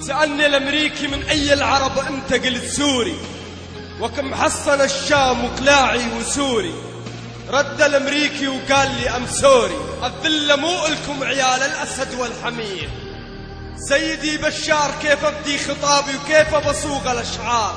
سألني الأمريكي من أي العرب أنت؟ قلت سوري. وكم حصن الشام وقلاعي وسوري. رد الأمريكي وقال لي أم سوري. الذلة مو إلكم عيال الأسد والحمير. سيدي بشار كيف أبدي خطابي وكيف بصوغ الأشعار؟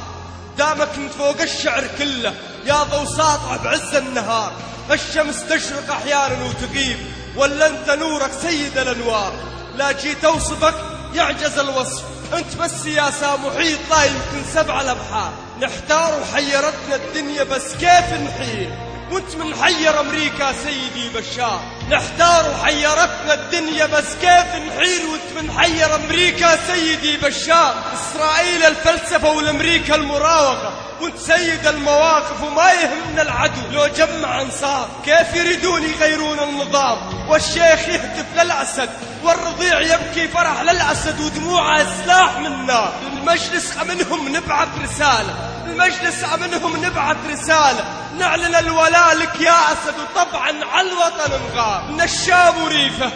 دامك كنت فوق الشعر كله يا ضو ساطع بعز النهار. الشمس تشرق أحيانا وتغيب ولا أنت نورك سيد الأنوار. لا جيت أوصفك يعجز الوصف، أنت بس يا محيط لا يمكن 7 الأبحار. نحتار وحيرتنا الدنيا بس كيف نحير وانت من حير أمريكا سيدي بشار. نحتار وحيرتنا الدنيا بس كيف نحير وانت من حير أمريكا سيدي بشار. إسرائيل الفلسفة والأمريكا المراوغة وانت سيد المواقف وما يهمنا العدو لو جمع أنصار. كيف يريدون يغيرون النظام والشيخ يهتف للأسد والرضيع يبكي فرح للأسد ودموعه سلاح من نار. المجلس أمنهم نبعث رسالة، المجلس أمنهم نبعث رسالة نعلن الولاء لك يا أسد وطبعا على الوطن نغار. من الشام وريفة،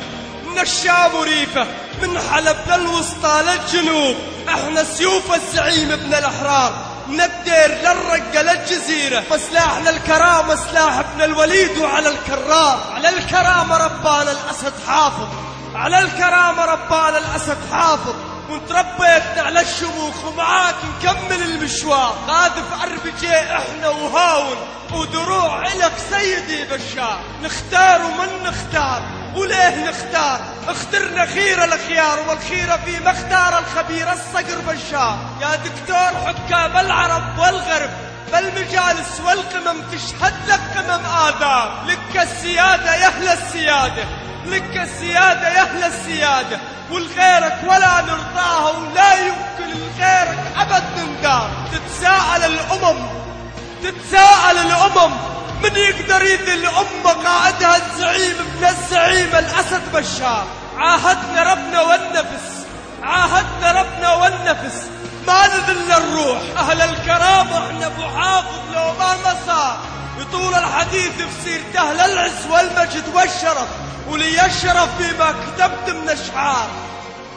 من الشام وريفة، من حلب للوسطى للجنوب، احنا سيوف الزعيم ابن الأحرار. من الدير للرقة للجزيرة مسلاحنا الكرامة سلاح ابن الوليد وعلى الكرار. على الكرامة ربانا الأسد حافظ، على الكرامة ربانا الأسد حافظ. ونتربيتنا على الشموخ ومعاك نكمل المشوار. قاذف أربجي احنا وهاون ودروع إلك سيدي بشار. نختار ومن نختار وليه نختار؟ اخترنا خير الخيار والخيرة في مختار الخبير الصقر بشار. يا دكتور حكام العرب والغرب بالمجالس والقمم تشهد لك قمم آداب. لك السيادة يا أهل السيادة، لك السيادة يا أهل السيادة، والغيرك ولا نرضاها ولا يمكن لغيرك أبد نندار. تتساءل الأمم، تتساءل الأمم من يقدر يذل أمة قائدها الزعيم ابن الزعيم الأسد بشار. عاهدنا ربنا والنفس، عاهدنا ربنا والنفس ما نذل الروح. أهل الكرامة احنا أبو حافظ لو ما مسار. يطول الحديث في سيرته للعز والمجد والشرف ولي الشرف بما كتبت من أشعار.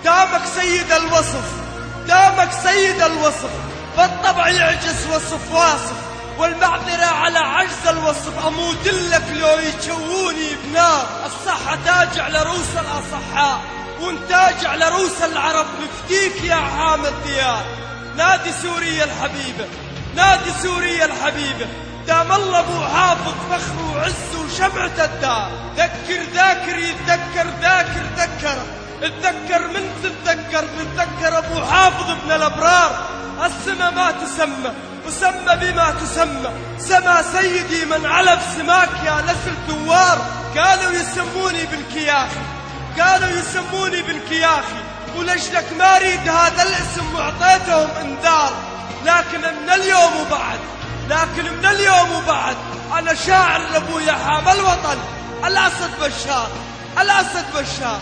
دامك سيد الوصف، دامك سيد الوصف، فالطبع يعجز وصف واصف والمعذرة على عجز الوصف. أموت لك لو يشووني بنار. الصحة تاج على رؤوس الأصحاء وانتاج على رؤوس العرب. نفديك يا حامد ديار. نادي سوريا الحبيبة، نادي سوريا الحبيبة، دام الله ابو حافظ فخر وعز وشمعة الدار. ذكر ذاكر يتذكر ذاكر ذكره، اتذكر من تتذكر نتذكر ابو حافظ ابن الابرار. السما ما تسمى وسمى بما تسمى، سما سيدي من على بسماك يا نسل ثوار. كانوا يسموني بالكياخي، كانوا يسموني بالكياخي ولجلك ما اريد هذا الاسم واعطيتهم انذار. لكن من اليوم وبعد، لكن من اليوم وبعد أنا شاعر لأبويا حام الوطن الأسد بشار، الأسد بشار.